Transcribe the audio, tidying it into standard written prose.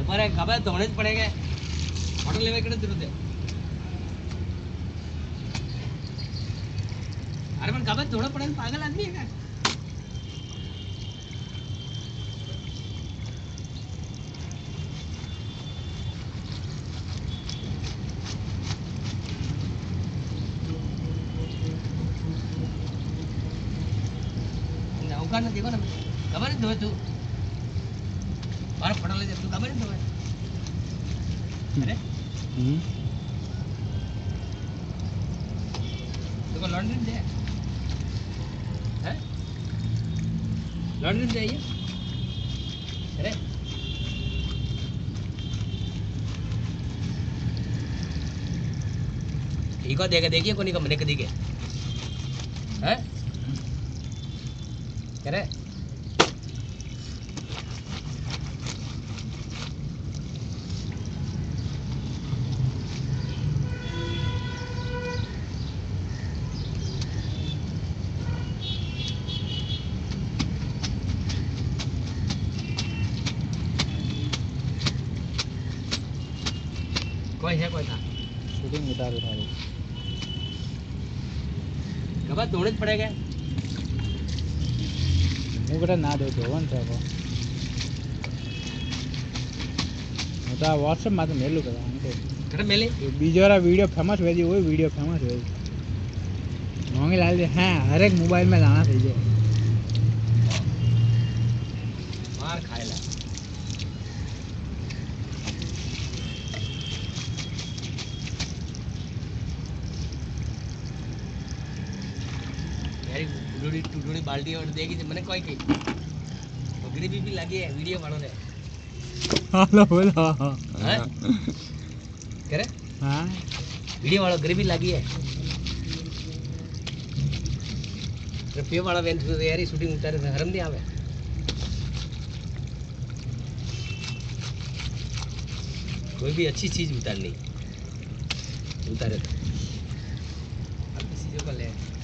तुम्हारे खबर धोने पड़ेगा होटल लेवे कड़े जरूरत है अरे मन खबर धोना पड़ेगा पागल आदमी है क्या ना देखो ना खबर नहीं धोए तू बाहर पटा ले तू खबर नहीं धोए अरे देखो लॉन्ड्री दे हैं लॉन्ड्री दे ये अरे इको देखे देखिए कोनी का मने के देखे हैं करे कोई है कोई था शूटिंग उतार रही खबर दौड़े पड़ेगा હું બેટા ના દઉં જોવાનું છે હું તો આ વોટ્સઅપમાં તો મેલું કરવા આમ તો બીજો વાળા વિડીયો ફેમસ હોય હોય વિડીયો ફેમસ હોય મોંઘી લાલ દે હા હરેક મોબાઈલમાં જાણા થઈ જાય માર ખાયેલા यारी टूटूड़ी बाल्टी और देगी मैंने कोई की पगड़ी भी लगी है वीडियो वालों ने हेलो बोलो हैं करे हां वीडियो वालों गरीबी लगी है रुपये वाला वेंट तो यारी शूटिंग उतारे हरम नहीं आवे कोई भी अच्छी चीज उतारनी उतारे तो अच्छी चीजों को ले